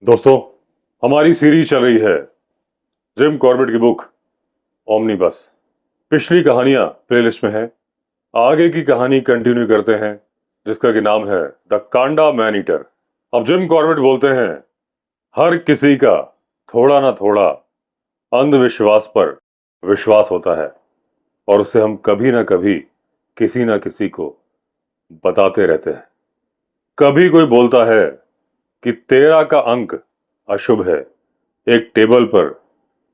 दोस्तों, हमारी सीरीज चल रही है जिम कॉर्बेट की बुक ओमनीबस। पिछली कहानियां प्लेलिस्ट में है। आगे की कहानी कंटिन्यू करते हैं जिसका कि नाम है द कांडा मैन ईटर। अब जिम कॉर्बेट बोलते हैं हर किसी का थोड़ा ना थोड़ा अंधविश्वास पर विश्वास होता है और उसे हम कभी ना कभी किसी ना किसी को बताते रहते हैं। कभी कोई बोलता है कि 13 का अंक अशुभ है, एक टेबल पर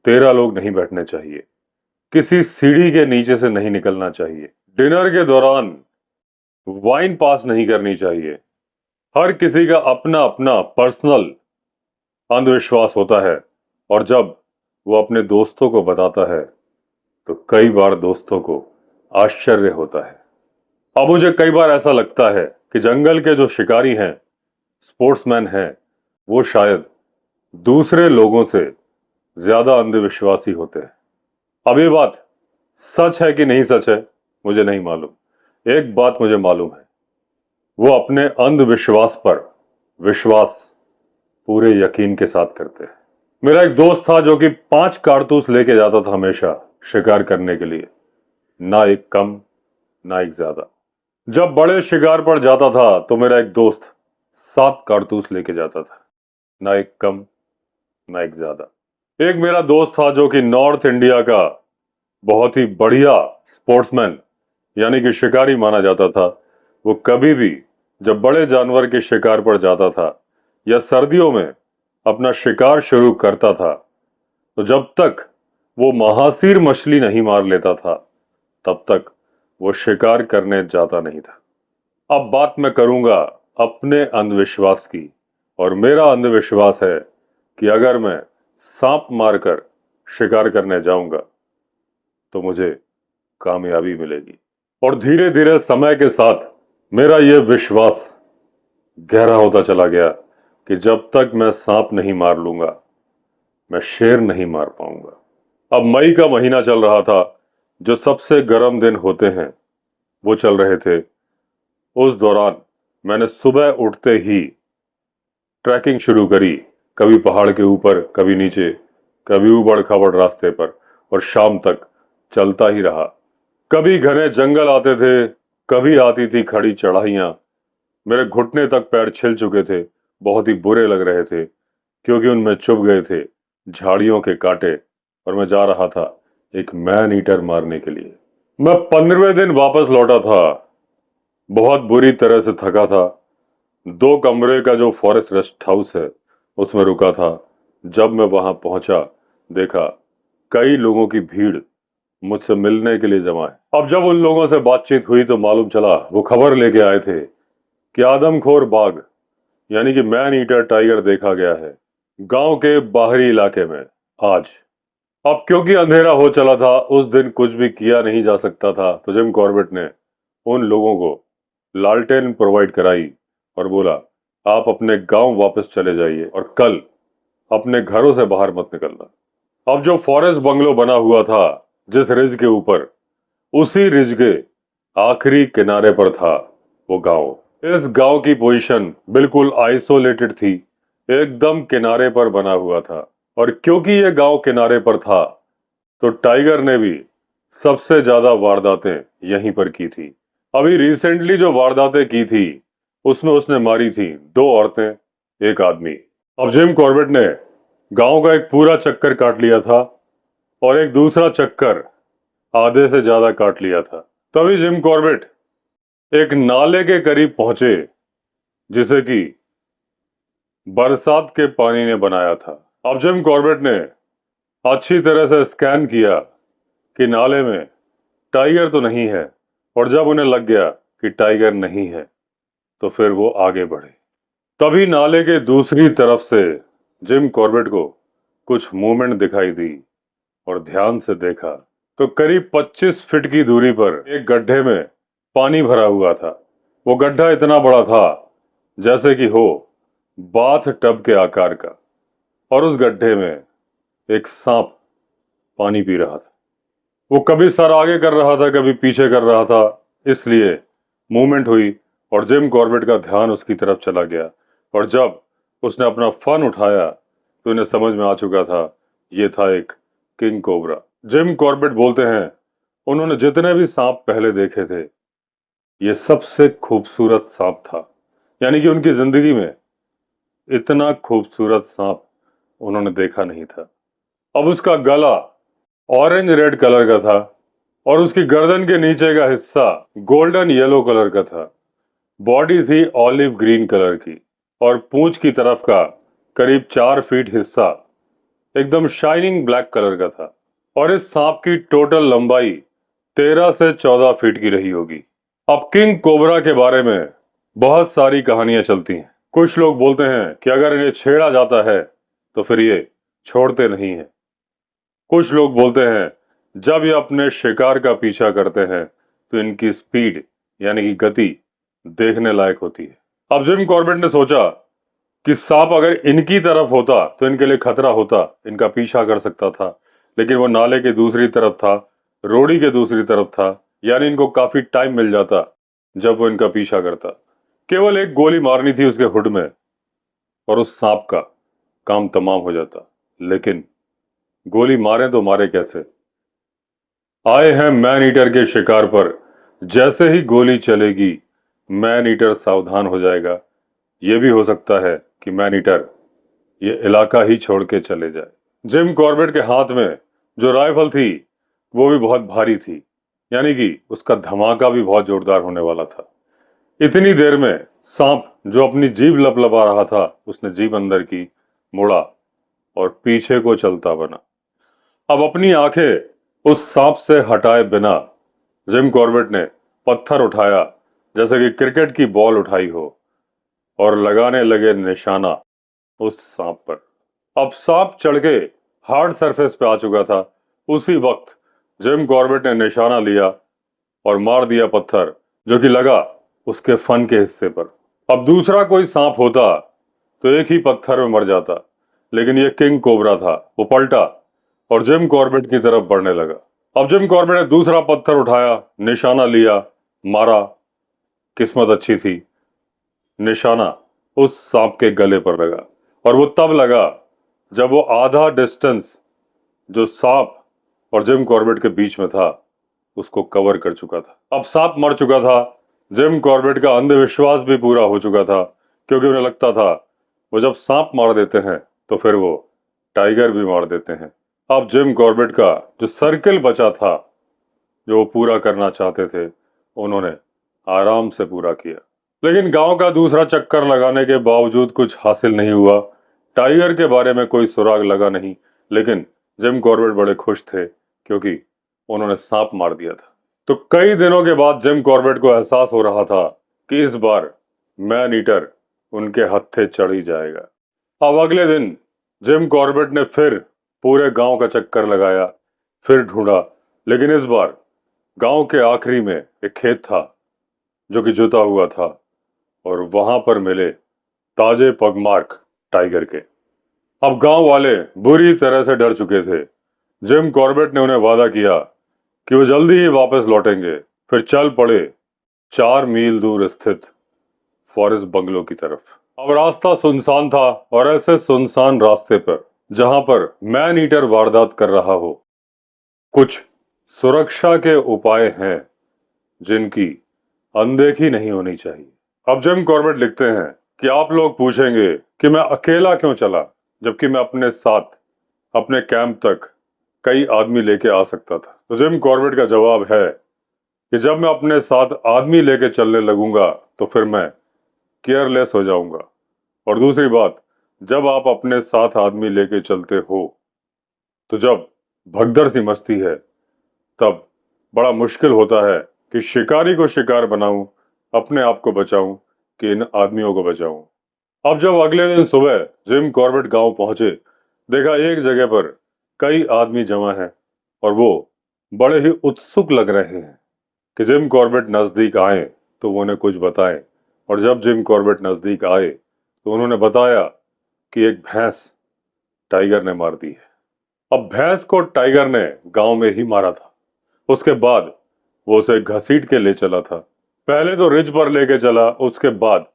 13 लोग नहीं बैठने चाहिए, किसी सीढ़ी के नीचे से नहीं निकलना चाहिए, डिनर के दौरान वाइन पास नहीं करनी चाहिए। हर किसी का अपना अपना पर्सनल अंधविश्वास होता है और जब वो अपने दोस्तों को बताता है तो कई बार दोस्तों को आश्चर्य होता है। अब मुझे कई बार ऐसा लगता है कि जंगल के जो शिकारी हैं, स्पोर्ट्समैन हैं, वो शायद दूसरे लोगों से ज्यादा अंधविश्वासी होते हैं। अब ये बात सच है कि नहीं सच है मुझे नहीं मालूम। एक बात मुझे मालूम है, वो अपने अंधविश्वास पर विश्वास पूरे यकीन के साथ करते हैं। मेरा एक दोस्त था जो कि 5 कारतूस लेके जाता था हमेशा शिकार करने के लिए, ना एक कम ना एक ज्यादा। जब बड़े शिकार पर जाता था तो मेरा एक दोस्त 7 कारतूस लेके जाता था, ना एक कम ना एक ज्यादा। एक मेरा दोस्त था जो कि नॉर्थ इंडिया का बहुत ही बढ़िया स्पोर्ट्समैन यानी कि शिकारी माना जाता था। वो कभी भी जब बड़े जानवर के शिकार पर जाता था या सर्दियों में अपना शिकार शुरू करता था तो जब तक वो महासीर मछली नहीं मार लेता था तब तक वो शिकार करने जाता नहीं था। अब बात मैं करूंगा अपने अंधविश्वास की, और मेरा अंधविश्वास है कि अगर मैं सांप मारकर शिकार करने जाऊंगा तो मुझे कामयाबी मिलेगी। और धीरे धीरे समय के साथ मेरा यह विश्वास गहरा होता चला गया कि जब तक मैं सांप नहीं मार लूंगा मैं शेर नहीं मार पाऊंगा। अब मई का महीना चल रहा था, जो सबसे गर्म दिन होते हैं वो चल रहे थे। उस दौरान मैंने सुबह उठते ही ट्रैकिंग शुरू करी, कभी पहाड़ के ऊपर, कभी नीचे, कभी उबड़ खाबड़ रास्ते पर, और शाम तक चलता ही रहा। कभी घने जंगल आते थे, कभी आती थी खड़ी चढ़ाइयां। मेरे घुटने तक पैर छिल चुके थे, बहुत ही बुरे लग रहे थे क्योंकि उनमें चुभ गए थे झाड़ियों के कांटे, और मैं जा रहा था एक मैन ईटर मारने के लिए। मैं 15वें दिन वापस लौटा था, बहुत बुरी तरह से थका था। 2 कमरे का जो फॉरेस्ट रेस्ट हाउस है उसमें रुका था। जब मैं वहां पहुंचा देखा कई लोगों की भीड़ मुझसे मिलने के लिए जमा है। अब जब उन लोगों से बातचीत हुई तो मालूम चला वो खबर लेके आए थे कि आदमखोर बाघ यानी कि मैन ईटर टाइगर देखा गया है गांव के बाहरी इलाके में आज। अब क्योंकि अंधेरा हो चला था, उस दिन कुछ भी किया नहीं जा सकता था, तो जिम कॉर्बेट ने उन लोगों को लालटेन प्रोवाइड कराई और बोला आप अपने गांव वापस चले जाइए और कल अपने घरों से बाहर मत निकलना। अब जो फॉरेस्ट बंगलो बना हुआ था जिस रिज के ऊपर, उसी रिज के आखिरी किनारे पर था वो गांव। इस गांव की पोजीशन बिल्कुल आइसोलेटेड थी, एकदम किनारे पर बना हुआ था। और क्योंकि यह गांव किनारे पर था तो टाइगर ने भी सबसे ज्यादा वारदातें यहीं पर की थी। अभी रिसेंटली जो वारदातें की थी उसमें उसने मारी थी 2 औरतें, 1 आदमी। अब जिम कॉर्बेट ने गांव का एक पूरा चक्कर काट लिया था और एक दूसरा चक्कर आधे से ज्यादा काट लिया था। तभी जिम कॉर्बेट एक नाले के करीब पहुंचे जिसे कि बरसात के पानी ने बनाया था। अब जिम कॉर्बेट ने अच्छी तरह से स्कैन किया कि नाले में टाइगर तो नहीं है, और जब उन्हें लग गया कि टाइगर नहीं है तो फिर वो आगे बढ़े। तभी नाले के दूसरी तरफ से जिम कॉर्बेट को कुछ मूवमेंट दिखाई दी और ध्यान से देखा तो करीब 25 फीट की दूरी पर एक गड्ढे में पानी भरा हुआ था। वो गड्ढा इतना बड़ा था जैसे कि हो बाथ टब के आकार का, और उस गड्ढे में एक सांप पानी पी रहा था। वो कभी सर आगे कर रहा था, कभी पीछे कर रहा था, इसलिए मूवमेंट हुई और जिम कॉर्बेट का ध्यान उसकी तरफ चला गया। और जब उसने अपना फन उठाया तो उन्हें समझ में आ चुका था ये था एक किंग कोबरा। जिम कॉर्बेट बोलते हैं उन्होंने जितने भी सांप पहले देखे थे ये सबसे खूबसूरत सांप था, यानी कि उनकी जिंदगी में इतना खूबसूरत सांप उन्होंने देखा नहीं था। अब उसका गला ऑरेंज रेड कलर का था और उसकी गर्दन के नीचे का हिस्सा गोल्डन येलो कलर का था। बॉडी थी ऑलिव ग्रीन कलर की और पूंछ की तरफ का करीब 4 फीट हिस्सा एकदम शाइनिंग ब्लैक कलर का था। और इस सांप की टोटल लंबाई 13 से 14 फीट की रही होगी। अब किंग कोबरा के बारे में बहुत सारी कहानियां चलती हैं। कुछ लोग बोलते हैं कि अगर इन्हें छेड़ा जाता है तो फिर ये छोड़ते नहीं हैं। कुछ लोग बोलते हैं जब ये अपने शिकार का पीछा करते हैं तो इनकी स्पीड यानी कि गति देखने लायक होती है। अब जिम कॉर्बेट ने सोचा कि सांप अगर इनकी तरफ होता तो इनके लिए खतरा होता, इनका पीछा कर सकता था, लेकिन वो नाले के दूसरी तरफ था, रोड़ी के दूसरी तरफ था, यानी इनको काफी टाइम मिल जाता जब वो इनका पीछा करता। केवल एक गोली मारनी थी उसके हुड में और उस सांप का काम तमाम हो जाता। लेकिन गोली मारे तो मारे कैसे? आए हैं मैन ईटर के शिकार पर, जैसे ही गोली चलेगी मैन ईटर सावधान हो जाएगा। यह भी हो सकता है कि मैन ईटर ये इलाका ही छोड़ के चले जाए। जिम कॉर्बेट के हाथ में जो राइफल थी वो भी बहुत भारी थी, यानी कि उसका धमाका भी बहुत जोरदार होने वाला था। इतनी देर में सांप जो अपनी जीभ लपलपा रहा था उसने जीभ अंदर की मुड़ा और पीछे को चलता बना। अब अपनी आंखें उस सांप से हटाए बिना जिम कॉर्बेट ने पत्थर उठाया जैसे कि क्रिकेट की बॉल उठाई हो और लगाने लगे निशाना उस सांप पर। अब सांप चढ़ के हार्ड सरफेस पे आ चुका था। उसी वक्त जिम कॉर्बेट ने निशाना लिया और मार दिया पत्थर जो कि लगा उसके फन के हिस्से पर। अब दूसरा कोई सांप होता तो एक ही पत्थर में मर जाता, लेकिन ये किंग कोबरा था। वो पलटा और जिम कॉर्बेट की तरफ बढ़ने लगा। अब जिम कॉर्बेट ने दूसरा पत्थर उठाया, निशाना लिया, मारा। किस्मत अच्छी थी, निशाना उस सांप के गले पर लगा और वो तब लगा जब वो आधा डिस्टेंस जो सांप और जिम कॉर्बेट के बीच में था उसको कवर कर चुका था। अब सांप मर चुका था। जिम कॉर्बेट का अंधविश्वास भी पूरा हो चुका था, क्योंकि उन्हें लगता था वो जब सांप मार देते हैं तो फिर वो टाइगर भी मार देते हैं। अब जिम कॉर्बेट का जो सर्किल बचा था जो वो पूरा करना चाहते थे उन्होंने आराम से पूरा किया। लेकिन गांव का दूसरा चक्कर लगाने के बावजूद कुछ हासिल नहीं हुआ। टाइगर के बारे में कोई सुराग लगा नहीं, लेकिन जिम कॉर्बेट बड़े खुश थे क्योंकि उन्होंने सांप मार दिया था। तो कई दिनों के बाद जिम कॉर्बेट को एहसास हो रहा था कि इस बार मैन ईटर उनके हत्थे चढ़ ही जाएगा। अब अगले दिन जिम कॉर्बेट ने फिर पूरे गांव का चक्कर लगाया, फिर ढूंढा, लेकिन इस बार गांव के आखिरी में एक खेत था जो कि जुता हुआ था और वहां पर मिले ताजे पगमार्क टाइगर के। अब गांव वाले बुरी तरह से डर चुके थे। जिम कॉर्बेट ने उन्हें वादा किया कि वो जल्दी ही वापस लौटेंगे। फिर चल पड़े 4 मील दूर स्थित फॉरेस्ट बंगलो की तरफ। अब रास्ता सुनसान था और ऐसे सुनसान रास्ते पर जहां पर मैन ईटर वारदात कर रहा हो, कुछ सुरक्षा के उपाय हैं जिनकी अनदेखी नहीं होनी चाहिए। अब जिम कॉर्बेट लिखते हैं कि आप लोग पूछेंगे कि मैं अकेला क्यों चला, जबकि मैं अपने साथ अपने कैंप तक कई आदमी लेके आ सकता था। तो जिम कॉर्बेट का जवाब है कि जब मैं अपने साथ आदमी लेके चलने लगूंगा तो फिर मैं केयरलेस हो जाऊंगा। और दूसरी बात, जब आप अपने साथ आदमी लेके चलते हो तो जब भगदड़ सी मचती है तब बड़ा मुश्किल होता है कि शिकारी को शिकार बनाऊं, अपने आप को बचाऊं कि इन आदमियों को बचाऊं। अब जब अगले दिन सुबह जिम कॉर्बेट गांव पहुंचे, देखा एक जगह पर कई आदमी जमा हैं और वो बड़े ही उत्सुक लग रहे हैं कि जिम कॉर्बेट नजदीक आए तो वो उन्हें कुछ बताएं। और जब जिम कॉर्बेट नजदीक आए तो उन्होंने बताया कि एक भैंस टाइगर ने मार दी है। अब भैंस को टाइगर ने गांव में ही मारा था। उसके बाद वो उसे घसीट के ले चला था। पहले तो रिज पर लेके चला, उसके बाद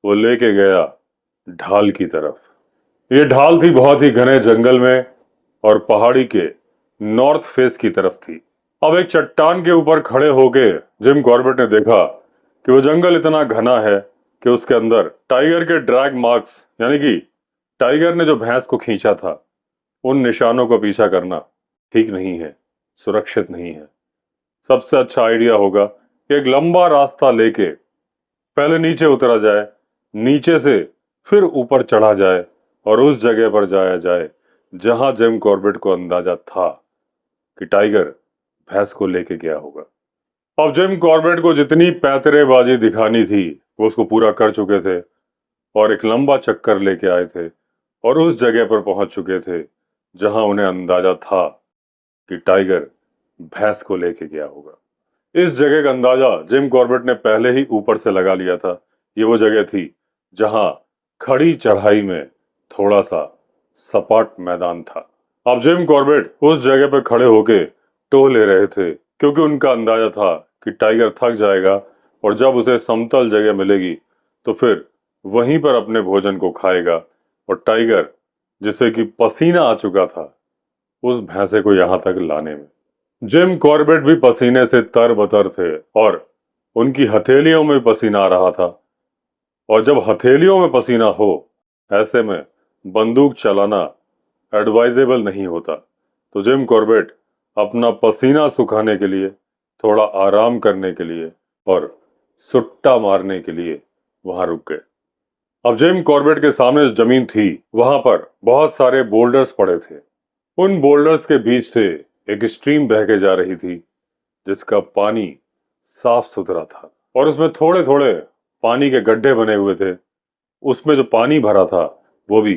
वो लेके गया ढाल की तरफ। ये ढाल थी बहुत ही घने जंगल में और पहाड़ी के नॉर्थ फेस की तरफ थी। अब एक चट्टान के ऊपर खड़े होके जिम कॉर्बेट ने देखा कि वो जंगल इतना घना है कि उसके अंदर टाइगर के ड्रैग मार्क्स, यानी कि टाइगर ने जो भैंस को खींचा था, उन निशानों का पीछा करना ठीक नहीं है, सुरक्षित नहीं है। सबसे अच्छा आइडिया होगा कि एक लंबा रास्ता लेके पहले नीचे उतरा जाए, नीचे से फिर ऊपर चढ़ा जाए और उस जगह पर जाया जाए जहां जिम कॉर्बेट को अंदाजा था कि टाइगर भैंस को लेके गया होगा। अब जिम कॉर्बेट को जितनी पैतरेबाजी दिखानी थी वो उसको पूरा कर चुके थे और एक लंबा चक्कर लेके आए थे और उस जगह पर पहुंच चुके थे जहां उन्हें अंदाजा था कि टाइगर भैंस को लेके गया होगा। इस जगह का अंदाजा जिम कॉर्बेट ने पहले ही ऊपर से लगा लिया था। ये वो जगह थी जहां खड़ी चढ़ाई में थोड़ा सा सपाट मैदान था। अब जिम कॉर्बेट उस जगह पर खड़े होके टो ले रहे थे क्योंकि उनका अंदाजा था कि टाइगर थक जाएगा और जब उसे समतल जगह मिलेगी तो फिर वहीं पर अपने भोजन को खाएगा और टाइगर, जिसे कि पसीना आ चुका था उस भैंसे को यहां तक लाने में। जिम कॉर्बेट भी पसीने से तरबतर थे और उनकी हथेलियों में पसीना आ रहा था और जब हथेलियों में पसीना हो ऐसे में बंदूक चलाना एडवाइजेबल नहीं होता। तो जिम कॉर्बेट अपना पसीना सुखाने के लिए, थोड़ा आराम करने के लिए और सुट्टा मारने के लिए वहां रुक गए। अब जिम कॉर्बेट के सामने जो जमीन थी वहां पर बहुत सारे बोल्डर्स पड़े थे। उन बोल्डर्स के बीच से एक स्ट्रीम बह के जा रही थी जिसका पानी साफ सुथरा था और उसमें थोड़े थोड़े पानी के गड्ढे बने हुए थे। उसमें जो पानी भरा था वो भी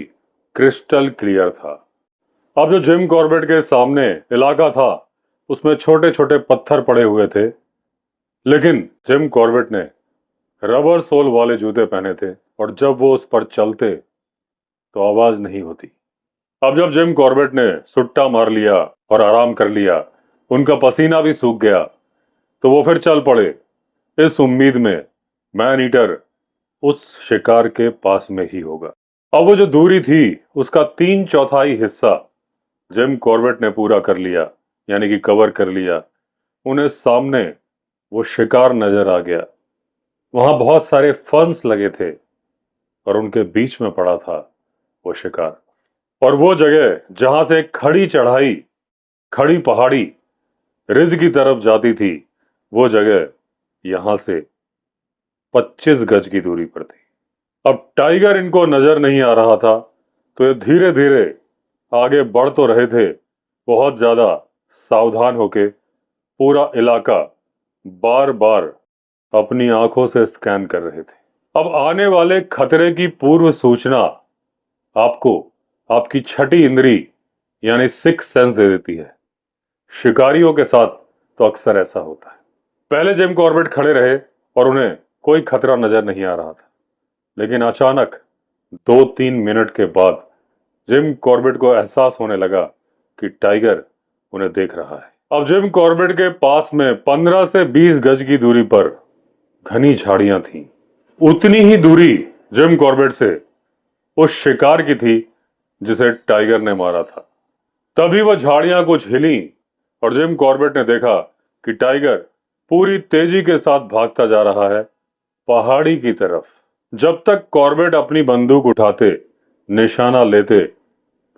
क्रिस्टल क्लियर था। अब जो जिम कॉर्बेट के सामने इलाका था उसमें छोटे छोटे पत्थर पड़े हुए थे, लेकिन जिम कॉर्बेट ने रबर सोल वाले जूते पहने थे और जब वो उस पर चलते तो आवाज नहीं होती। अब जब जिम कॉर्बेट ने सुट्टा मार लिया और आराम कर लिया, उनका पसीना भी सूख गया, तो वो फिर चल पड़े इस उम्मीद में मैन ईटर उस शिकार के पास में ही होगा। अब वो जो दूरी थी उसका 3/4 हिस्सा जिम कॉर्बेट ने पूरा कर लिया, यानी कि कवर कर लिया। उन्हें सामने वो शिकार नजर आ गया। वहां बहुत सारे फर्न्स लगे थे और उनके बीच में पड़ा था वो शिकार। और वो जगह जहां से एक खड़ी चढ़ाई, खड़ी पहाड़ी रिज की तरफ जाती थी, वो जगह यहां से 25 गज की दूरी पर थी। अब टाइगर इनको नजर नहीं आ रहा था तो ये धीरे धीरे आगे बढ़ तो रहे थे, बहुत ज्यादा सावधान होके पूरा इलाका बार बार अपनी आंखों से स्कैन कर रहे थे। अब आने वाले खतरे की पूर्व सूचना आपको आपकी छठी इंद्री यानी सिक्स सेंस दे देती है। शिकारियों के साथ तो अक्सर ऐसा होता है। पहले जिम कॉर्बेट खड़े रहे और उन्हें कोई खतरा नजर नहीं आ रहा था, लेकिन अचानक 2-3 मिनट के बाद जिम कॉर्बेट को एहसास होने लगा कि टाइगर उन्हें देख रहा है। अब जिम कॉर्बेट के पास में 15 से 20 गज की दूरी पर घनी झाड़ियां थीं। उतनी ही दूरी जिम कॉर्बेट से उस शिकार की थी जिसे टाइगर ने मारा था। तभी वह झाड़ियां कुछ हिली और जिम कॉर्बेट ने देखा कि टाइगर पूरी तेजी के साथ भागता जा रहा है पहाड़ी की तरफ। जब तक कॉर्बेट अपनी बंदूक उठाते, निशाना लेते,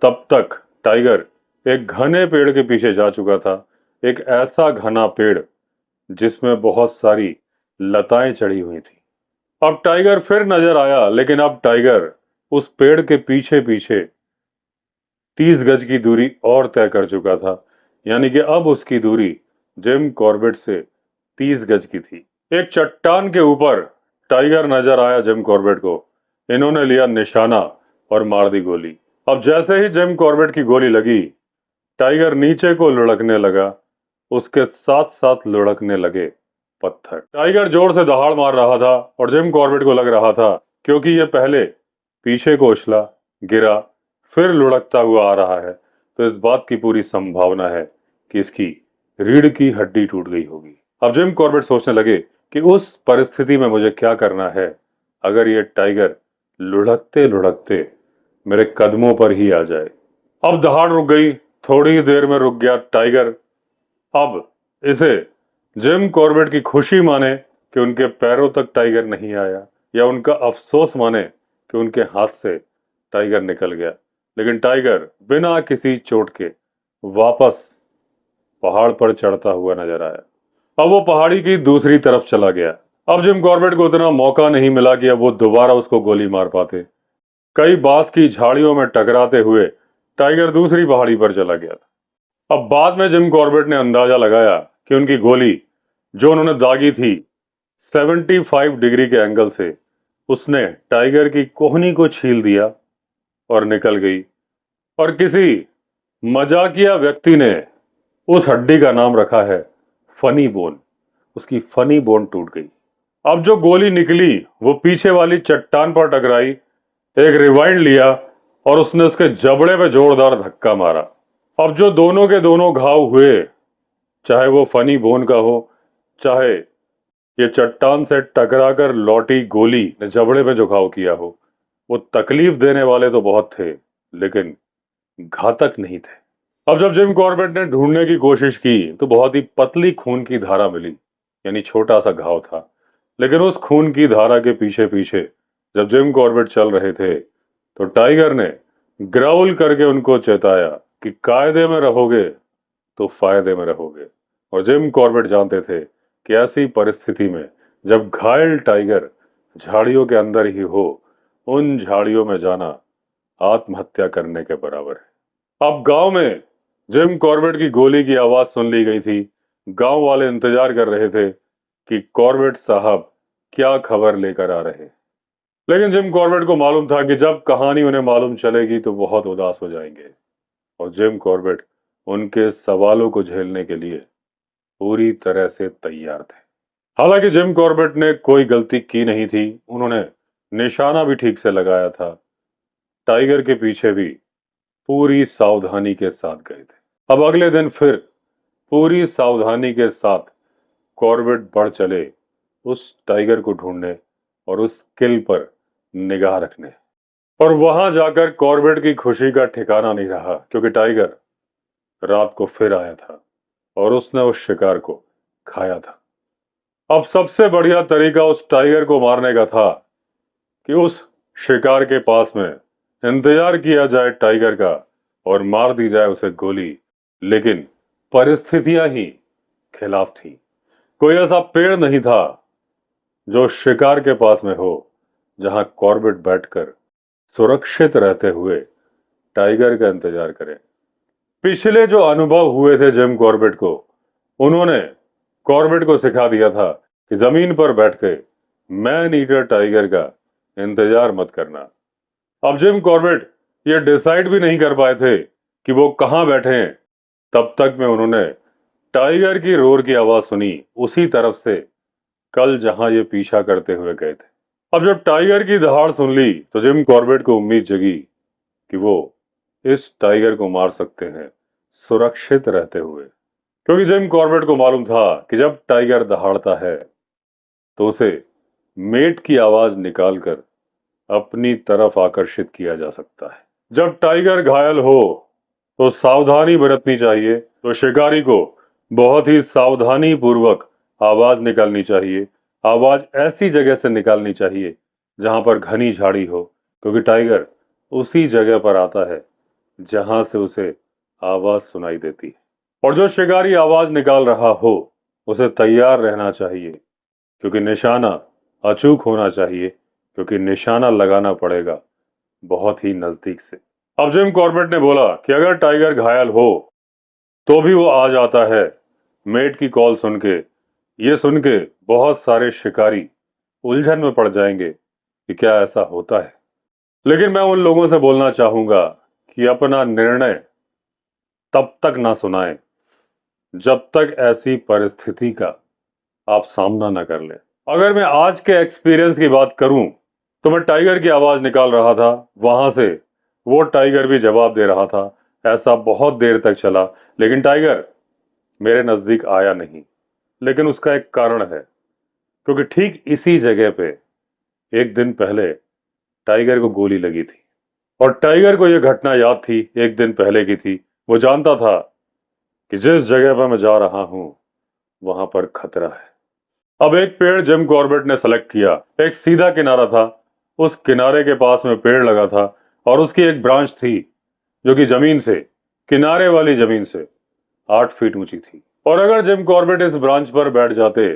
तब तक टाइगर एक घने पेड़ के पीछे जा चुका था। एक ऐसा घना पेड़ जिसमें बहुत सारी लताएं चढ़ी हुई थी। अब टाइगर फिर नजर आया, लेकिन अब टाइगर उस पेड़ के पीछे पीछे 30 गज की दूरी और तय कर चुका था, यानी कि अब उसकी दूरी जिम कॉर्बेट से 30 गज की थी। एक चट्टान के ऊपर टाइगर नजर आया जिम कॉर्बेट को। इन्होंने लिया निशाना और मार दी गोली। अब जैसे ही जिम कॉर्बेट की गोली लगी, टाइगर नीचे को लुढ़कने लगा, उसके साथ साथ लुढ़कने लगे पत्थर। टाइगर जोर से दहाड़ मार रहा था और जिम कॉर्बेट को लग रहा था क्योंकि यह पहले पीछे को उछला, गिरा, फिर लुढ़कता हुआ आ रहा है, तो इस बात की पूरी संभावना है कि इसकी रीढ़ की हड्डी टूट गई होगी। अब जिम कॉर्बेट सोचने लगे कि उस परिस्थिति में मुझे क्या करना है अगर ये टाइगर लुढ़कते लुढ़कते मेरे कदमों पर ही आ जाए। अब दहाड़ रुक गई, थोड़ी ही देर में रुक गया टाइगर। अब इसे जिम कॉर्बेट की खुशी माने कि उनके पैरों तक टाइगर नहीं आया, या उनका अफसोस माने कि उनके हाथ से टाइगर निकल गया, लेकिन टाइगर बिना किसी चोट के वापस पहाड़ पर चढ़ता हुआ नजर आया। अब वो पहाड़ी की दूसरी तरफ चला गया। अब जिम कॉर्बेट को उतना मौका नहीं मिला कि अब वो दोबारा उसको गोली मार पाते। कई बांस की झाड़ियों में टकराते हुए टाइगर दूसरी पहाड़ी पर चला गया था। अब बाद में जिम कॉर्बेट ने अंदाजा लगाया कि उनकी गोली जो उन्होंने दागी थी 75 डिग्री के एंगल से, उसने टाइगर की कोहनी को छील दिया और निकल गई। और किसी मजाकिया व्यक्ति ने उस हड्डी का नाम रखा है फनी बोन। उसकी फनी बोन टूट गई। अब जो गोली निकली वो पीछे वाली चट्टान पर टकराई, एक रिवाइंड लिया और उसने उसके जबड़े पे जोरदार धक्का मारा। अब जो दोनों के दोनों घाव हुए, चाहे वो फनी बोन का हो, चाहे ये चट्टान से टकराकर लौटी गोली ने जबड़े पे जो घाव किया हो, वो तकलीफ देने वाले तो बहुत थे लेकिन घातक नहीं थे। अब जब जिम कॉर्बेट ने ढूंढने की कोशिश की तो बहुत ही पतली खून की धारा मिली, यानी छोटा सा घाव था। लेकिन उस खून की धारा के पीछे पीछे जब जिम कॉर्बेट चल रहे थे तो टाइगर ने ग्राउल करके उनको चेताया कि कायदे में रहोगे तो फायदे में रहोगे। और जिम कॉर्बेट जानते थे कि ऐसी परिस्थिति में जब घायल टाइगर झाड़ियों के अंदर ही हो, उन झाड़ियों में जाना आत्महत्या करने के बराबर है। अब गांव में जिम कॉर्बेट की गोली की आवाज सुन ली गई थी। गांव वाले इंतजार कर रहे थे कि कॉर्बेट साहब क्या खबर लेकर आ रहे। लेकिन जिम कॉर्बेट को मालूम था कि जब कहानी उन्हें मालूम चलेगी तो बहुत उदास हो जाएंगे, और जिम कॉर्बेट उनके सवालों को झेलने के लिए पूरी तरह से तैयार थे। हालांकि जिम कॉर्बेट ने कोई गलती की नहीं थी, उन्होंने निशाना भी ठीक से लगाया था। टाइगर के पीछे भी पूरी सावधानी के साथ गए थे। अब अगले दिन फिर पूरी सावधानी के साथ कॉर्बेट बढ़ चले उस टाइगर को ढूंढने और उस किल पर निगाह रखने। और वहां जाकर कॉर्बेट की खुशी का ठिकाना नहीं रहा, क्योंकि टाइगर रात को फिर आया था और उसने उस शिकार को खाया था। अब सबसे बढ़िया तरीका उस टाइगर को मारने का था कि उस शिकार के पास में इंतजार किया जाए टाइगर का और मार दी जाए उसे गोली। लेकिन परिस्थितियां ही खिलाफ थी। कोई ऐसा पेड़ नहीं था जो शिकार के पास में हो जहां कॉर्बेट बैठकर सुरक्षित रहते हुए टाइगर का इंतजार करे। पिछले जो अनुभव हुए थे जिम कॉर्बेट को, उन्होंने कॉर्बेट को सिखा दिया था कि जमीन पर बैठ के मैन ईटर टाइगर का इंतजार मत करना। अब जिम कॉर्बेट ये डिसाइड भी नहीं कर पाए थे कि वो कहां बैठे हैं, तब तक में उन्होंने टाइगर की रोर की आवाज सुनी, उसी तरफ से कल जहां ये पीछा करते हुए गए थे। अब जब टाइगर की दहाड़ सुन ली तो जिम कॉर्बेट को उम्मीद जगी कि वो इस टाइगर को मार सकते हैं सुरक्षित रहते हुए, क्योंकि जिम कॉर्बेट को मालूम था कि जब टाइगर दहाड़ता है तो उसे मेट की आवाज निकालकर अपनी तरफ आकर्षित किया जा सकता है। जब टाइगर घायल हो तो सावधानी बरतनी चाहिए, तो शिकारी को बहुत ही सावधानी पूर्वक आवाज निकालनी चाहिए। आवाज ऐसी जगह से निकालनी चाहिए जहां पर घनी झाड़ी हो, क्योंकि टाइगर उसी जगह पर आता है जहां से उसे आवाज सुनाई देती है। और जो शिकारी आवाज निकाल रहा हो उसे तैयार रहना चाहिए, क्योंकि निशाना अचूक होना चाहिए, क्योंकि निशाना लगाना पड़ेगा बहुत ही नजदीक से। अब जिम कॉर्बेट ने बोला कि अगर टाइगर घायल हो तो भी वो आ जाता है मेट की कॉल सुन के। ये सुन के बहुत सारे शिकारी उलझन में पड़ जाएंगे कि क्या ऐसा होता है। लेकिन मैं उन लोगों से बोलना चाहूंगा कि अपना निर्णय तब तक ना सुनाएं जब तक ऐसी परिस्थिति का आप सामना ना कर लें। अगर मैं आज के एक्सपीरियंस की बात करूं तो मैं टाइगर की आवाज निकाल रहा था, वहां से वो टाइगर भी जवाब दे रहा था। ऐसा बहुत देर तक चला लेकिन टाइगर मेरे नजदीक आया नहीं। लेकिन उसका एक कारण है, क्योंकि ठीक इसी जगह पे एक दिन पहले टाइगर को गोली लगी थी और टाइगर को यह घटना याद थी, एक दिन पहले की थी। वो जानता था कि जिस जगह पर मैं जा रहा हूं वहां पर खतरा है। अब एक पेड़ जिम कॉर्बेट ने सेलेक्ट किया। एक सीधा किनारा था, उस किनारे के पास में पेड़ लगा था और उसकी एक ब्रांच थी जो कि जमीन से, किनारे वाली जमीन से 8 फीट ऊंची थी। और अगर जिम कॉर्बेट इस ब्रांच पर बैठ जाते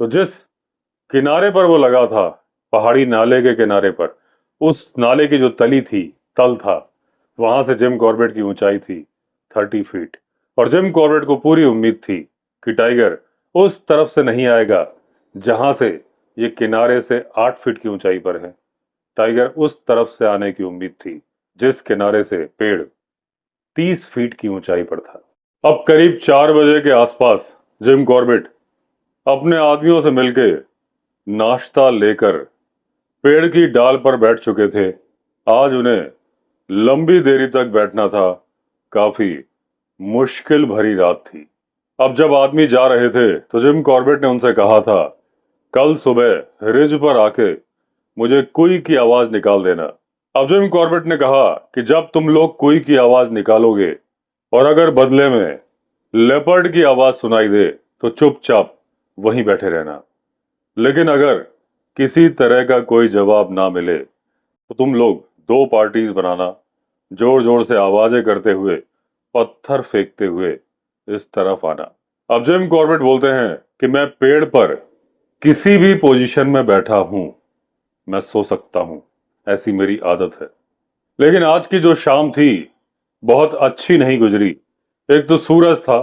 तो जिस किनारे पर वो लगा था, पहाड़ी नाले के किनारे पर, उस नाले की जो तली थी, तल था, वहां से जिम कॉर्बेट की ऊंचाई थी 30 फीट। और जिम कॉर्बेट को पूरी उम्मीद थी कि टाइगर उस तरफ से नहीं आएगा जहां से ये किनारे से 8 फीट की ऊंचाई पर है। टाइगर उस तरफ से आने की उम्मीद थी जिस किनारे से पेड़ 30 फीट की ऊंचाई पर था। अब करीब 4 बजे के आसपास जिम कॉर्बेट अपने आदमियों से मिलके नाश्ता लेकर पेड़ की डाल पर बैठ चुके थे। आज उन्हें लंबी देरी तक बैठना था, काफी मुश्किल भरी रात थी। अब जब आदमी जा रहे थे तो जिम कॉर्बेट ने उनसे कहा था, कल सुबह रिज पर आके मुझे कुई की आवाज निकाल देना। अब जिम कॉर्बेट ने कहा कि जब तुम लोग कुई की आवाज निकालोगे और अगर बदले में लेपर्ड की आवाज सुनाई दे तो चुपचाप वहीं बैठे रहना, लेकिन अगर किसी तरह का कोई जवाब ना मिले तो तुम लोग 2 पार्टीज बनाना, जोर जोर से आवाजें करते हुए, पत्थर फेंकते हुए इस तरफ आना। अब जिम कॉर्बेट बोलते हैं कि मैं पेड़ पर किसी भी पोजीशन में बैठा हूं, मैं सो सकता हूं, ऐसी मेरी आदत है। लेकिन आज की जो शाम थी बहुत अच्छी नहीं गुजरी। एक तो सूरज था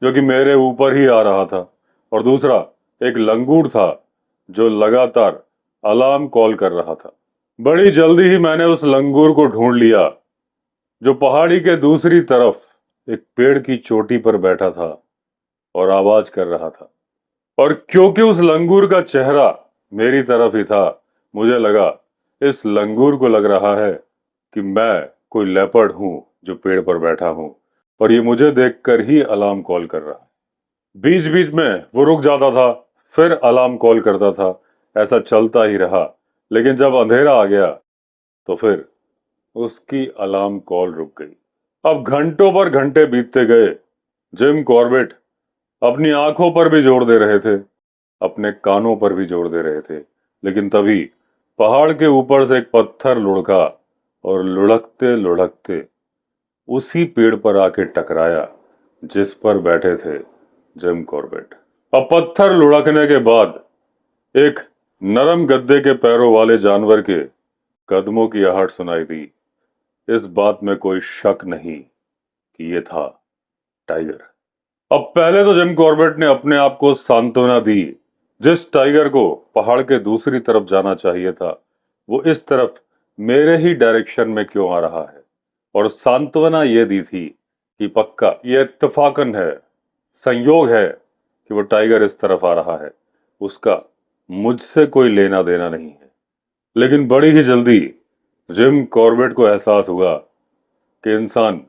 जो कि मेरे ऊपर ही आ रहा था और दूसरा एक लंगूर था जो लगातार अलार्म कॉल कर रहा था। बड़ी जल्दी ही मैंने उस लंगूर को ढूंढ लिया जो पहाड़ी के दूसरी तरफ एक पेड़ की चोटी पर बैठा था और आवाज कर रहा था। और क्योंकि उस लंगूर का चेहरा मेरी तरफ ही था, मुझे लगा इस लंगूर को लग रहा है कि मैं कोई लेपर्ड हूं जो पेड़ पर बैठा हूं और ये मुझे देखकर ही अलार्म कॉल कर रहा है। बीच बीच में वो रुक जाता था, फिर अलार्म कॉल करता था। ऐसा चलता ही रहा, लेकिन जब अंधेरा आ गया तो फिर उसकी अलार्म कॉल रुक गई। अब घंटों पर घंटे बीतते गए। जिम कॉर्बेट अपनी आंखों पर भी जोर दे रहे थे, अपने कानों पर भी जोर दे रहे थे, लेकिन तभी पहाड़ के ऊपर से एक पत्थर लुढ़का और लुढ़कते लुढ़कते उसी पेड़ पर आके टकराया जिस पर बैठे थे जिम कॉर्बेट। अब पत्थर लुढ़कने के बाद एक नरम गद्दे के पैरों वाले जानवर के कदमों की आहट सुनाई दी। इस बात में कोई शक नहीं कि यह था टाइगर। अब पहले तो जिम कॉर्बेट ने अपने आप को सांत्वना दी। जिस टाइगर को पहाड़ के दूसरी तरफ जाना चाहिए था, वो इस तरफ मेरे ही डायरेक्शन में क्यों आ रहा है। और सांत्वना यह दी थी कि पक्का यह इत्तेफाकन है, संयोग है कि वो टाइगर इस तरफ आ रहा है, उसका मुझसे कोई लेना देना नहीं है। लेकिन बड़ी ही जल्दी जिम कॉर्बेट को एहसास हुआ कि इंसान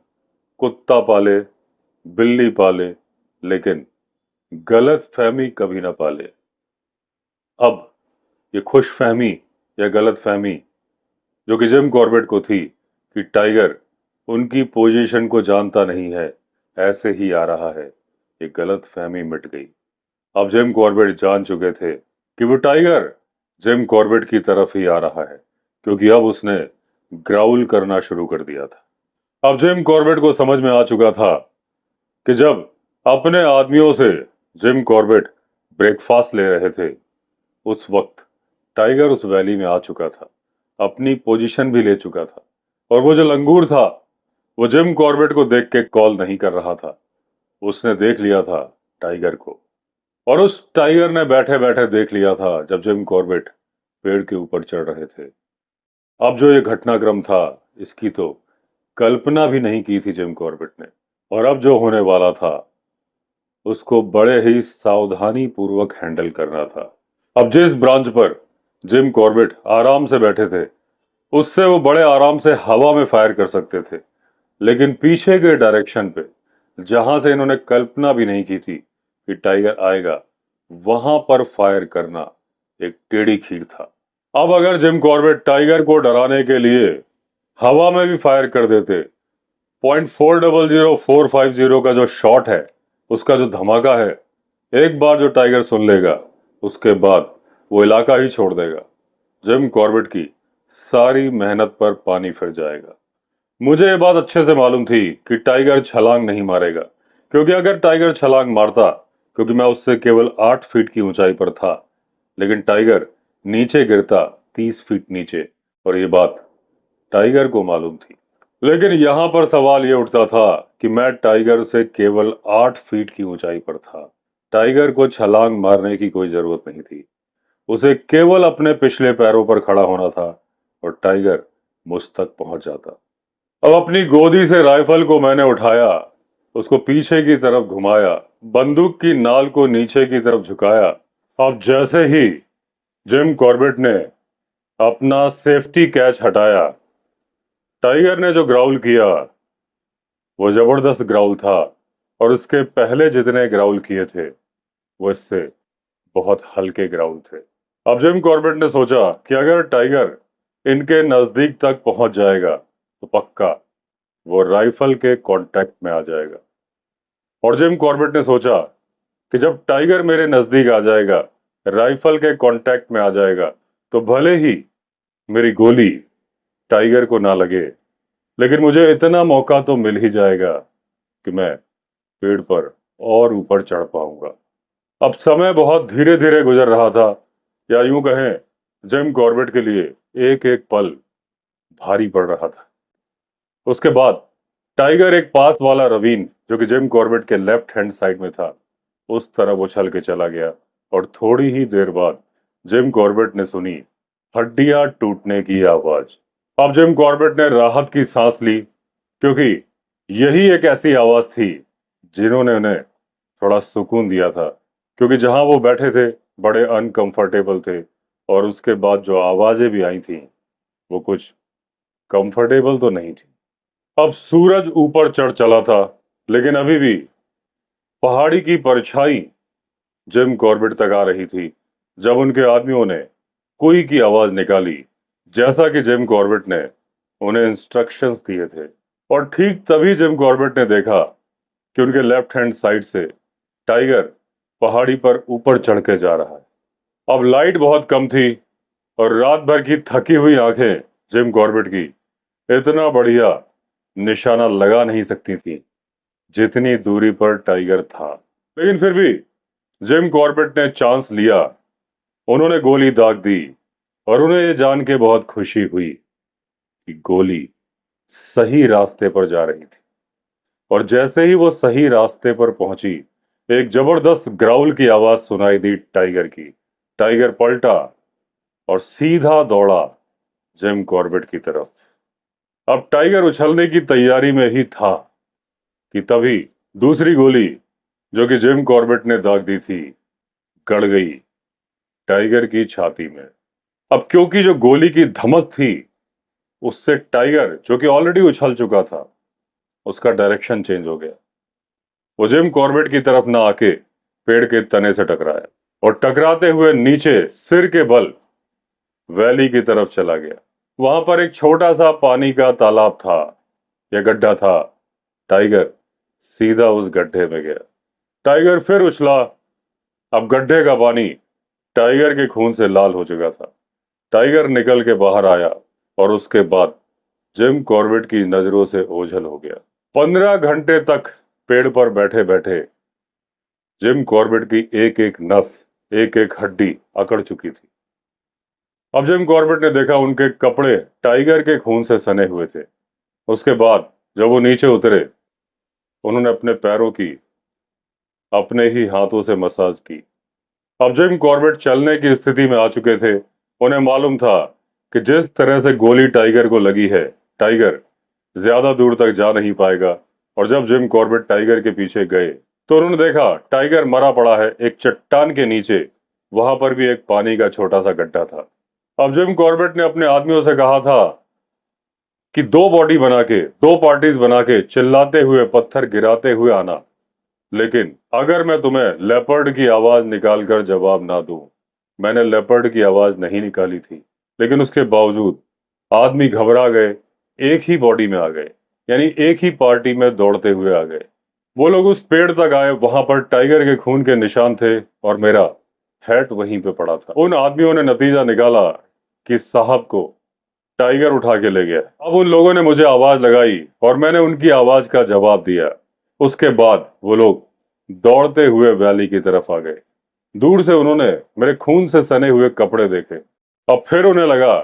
कुत्ता पाले, बिल्ली पाले, लेकिन गलत फहमी कभी ना पाले। अब ये खुश फहमी या गलत फहमी जो कि जिम कॉर्बेट को थी कि टाइगर उनकी पोजीशन को जानता नहीं है, ऐसे ही आ रहा है, ये गलत फहमी मिट गई। अब जिम कॉर्बेट जान चुके थे कि वो टाइगर जिम कॉर्बेट की तरफ ही आ रहा है, क्योंकि अब उसने ग्राउल करना शुरू कर दिया था। अब जिम कॉर्बेट को समझ में आ चुका था कि जब अपने आदमियों से जिम कॉर्बेट ब्रेकफास्ट ले रहे थे, उस वक्त टाइगर उस वैली में आ चुका था, अपनी पोजीशन भी ले चुका था। और वो जो लंगूर था वो जिम कॉर्बेट को देख के कॉल नहीं कर रहा था, उसने देख लिया था टाइगर को। और उस टाइगर ने बैठे बैठे देख लिया था जब जिम कॉर्बेट पेड़ के ऊपर चढ़ रहे थे। अब जो ये घटनाक्रम था, इसकी तो कल्पना भी नहीं की थी जिम कॉर्बेट ने। और अब जो होने वाला था उसको बड़े ही सावधानी पूर्वक हैंडल करना था। अब जिस ब्रांच पर जिम कॉर्बेट आराम से बैठे थे, उससे वो बड़े आराम से हवा में फायर कर सकते थे, लेकिन पीछे के डायरेक्शन पे जहां से इन्होंने कल्पना भी नहीं की थी कि टाइगर आएगा, वहां पर फायर करना एक टेढ़ी खीर था। अब अगर जिम कॉर्बेट टाइगर को डराने के लिए हवा में भी फायर कर देते, 0.400450 का जो शॉट है, उसका जो धमाका है, एक बार जो टाइगर सुन लेगा, उसके बाद वो इलाका ही छोड़ देगा। जिम कॉर्बेट की सारी मेहनत पर पानी फिर जाएगा। मुझे ये बात अच्छे से मालूम थी कि टाइगर छलांग नहीं मारेगा, क्योंकि अगर टाइगर छलांग मारता, क्योंकि मैं उससे केवल 8 फीट की ऊंचाई पर था, लेकिन टाइगर नीचे गिरता 30 फीट नीचे, और ये बात टाइगर को मालूम थी। लेकिन यहां पर सवाल ये उठता था कि मैं टाइगर से केवल 8 फीट की ऊंचाई पर था। टाइगर को छलांग मारने की कोई जरूरत नहीं थी, उसे केवल अपने पिछले पैरों पर खड़ा होना था और टाइगर मुझ तक पहुंच जाता। अब अपनी गोदी से राइफल को मैंने उठाया, उसको पीछे की तरफ घुमाया, बंदूक की नाल को नीचे की तरफ झुकाया। अब जैसे ही जिम कॉर्बेट ने अपना सेफ्टी कैच हटाया, टाइगर ने जो ग्राउल किया वो जबरदस्त ग्राउल था, और उसके पहले जितने ग्राउल किए थे वो इससे बहुत हल्के ग्राउल थे। अब जिम कॉर्बेट ने सोचा कि अगर टाइगर इनके नजदीक तक पहुंच जाएगा तो पक्का वो राइफल के कांटेक्ट में आ जाएगा। और जिम कॉर्बेट ने सोचा कि जब टाइगर मेरे नजदीक आ जाएगा, राइफल के कांटेक्ट में आ जाएगा, तो भले ही मेरी गोली टाइगर को ना लगे, लेकिन मुझे इतना मौका तो मिल ही जाएगा कि मैं पेड़ पर और ऊपर चढ़ पाऊंगा। अब समय बहुत धीरे धीरे गुजर रहा था, या यूं कहें, जिम कॉर्बेट के लिए एक एक पल भारी पड़ रहा था। उसके बाद टाइगर एक पास वाला रवीन, जो कि जिम कॉर्बेट के लेफ्ट हैंड साइड में था, उस तरफ उछल के चला गया, और थोड़ी ही देर बाद जिम कॉर्बेट ने सुनी हड्डियां टूटने की आवाज। अब जिम कॉर्बेट ने राहत की सांस ली, क्योंकि यही एक ऐसी आवाज थी जिन्होंने उन्हें थोड़ा सुकून दिया था, क्योंकि जहां वो बैठे थे बड़े अनकंफर्टेबल थे, और उसके बाद जो आवाजें भी आई थी वो कुछ कंफर्टेबल तो नहीं थी। अब सूरज ऊपर चढ़ चला था, लेकिन अभी भी पहाड़ी की परछाई जिम कॉर्बेट तक आ रही थी, जब उनके आदमियों ने कुई की आवाज निकाली, जैसा कि जिम कॉर्बेट ने उन्हें इंस्ट्रक्शंस दिए थे। और ठीक तभी जिम कॉर्बेट ने देखा कि उनके लेफ्ट हैंड साइड से टाइगर पहाड़ी पर ऊपर चढ़ के जा रहा है। अब लाइट बहुत कम थी, और रात भर की थकी हुई आंखें जिम कॉर्बेट की इतना बढ़िया निशाना लगा नहीं सकती थी जितनी दूरी पर टाइगर था। लेकिन फिर भी जिम कॉर्बेट ने चांस लिया, उन्होंने गोली दाग दी, और उन्हें यह जान के बहुत खुशी हुई कि गोली सही रास्ते पर जा रही थी। और जैसे ही वो सही रास्ते पर पहुंची, एक जबरदस्त ग्राउल की आवाज सुनाई दी टाइगर की। टाइगर पलटा और सीधा दौड़ा जिम कॉर्बेट की तरफ। अब टाइगर उछलने की तैयारी में ही था कि तभी दूसरी गोली, जो कि जिम कॉर्बेट ने दाग दी थी, गड़ गई टाइगर की छाती में। अब क्योंकि जो गोली की धमक थी, उससे टाइगर, जो कि ऑलरेडी उछल चुका था, उसका डायरेक्शन चेंज हो गया। वो जिम कॉर्बेट की तरफ ना आके पेड़ के तने से टकराया, और टकराते हुए नीचे सिर के बल वैली की तरफ चला गया। वहां पर एक छोटा सा पानी का तालाब था, या गड्ढा था। टाइगर सीधा उस गड्ढे में गया। टाइगर फिर उछला। अब गड्ढे का पानी टाइगर के खून से लाल हो चुका था। टाइगर निकल के बाहर आया, और उसके बाद जिम कॉर्बेट की नजरों से ओझल हो गया। 15 घंटे तक पेड़ पर बैठे बैठे जिम कॉर्बेट की एक एक नस, एक एक हड्डी अकड़ चुकी थी। अब जिम कॉर्बेट ने देखा उनके कपड़े टाइगर के खून से सने हुए थे। उसके बाद जब वो नीचे उतरे, उन्होंने अपने पैरों की अपने ही हाथों से मसाज की। अब जिम कॉर्बेट चलने की स्थिति में आ चुके थे। उन्हें मालूम था कि जिस तरह से गोली टाइगर को लगी है, टाइगर ज्यादा दूर तक जा नहीं पाएगा। और जब जिम कॉर्बेट टाइगर के पीछे गए, तो उन्होंने देखा टाइगर मरा पड़ा है एक चट्टान के नीचे। वहां पर भी एक पानी का छोटा सा गड्ढा था। अब जिम कॉर्बेट ने अपने आदमियों से कहा था कि दो बॉडी बना के, दो पार्टीज बना के, चिल्लाते हुए, पत्थर गिराते हुए आना। लेकिन अगर मैं तुम्हें लेपर्ड की आवाज निकाल कर जवाब ना दूं, मैंने लेपर्ड की आवाज नहीं निकाली थी, लेकिन उसके बावजूद आदमी घबरा गए, एक ही बॉडी में आ गए, यानी एक ही पार्टी में दौड़ते हुए आ गए। वो लोग उस पेड़ तक आए, वहां पर टाइगर के खून के निशान थे और मेरा हैट वहीं पे पड़ा था। उन आदमियों ने नतीजा निकाला कि साहब को टाइगर उठा के ले गया। अब उन लोगों ने मुझे आवाज लगाई और मैंने उनकी आवाज का जवाब दिया। उसके बाद वो लोग दौड़ते हुए वैली की तरफ आ गए। दूर से उन्होंने मेरे खून से सने हुए कपड़े देखे। अब फिर उन्हें लगा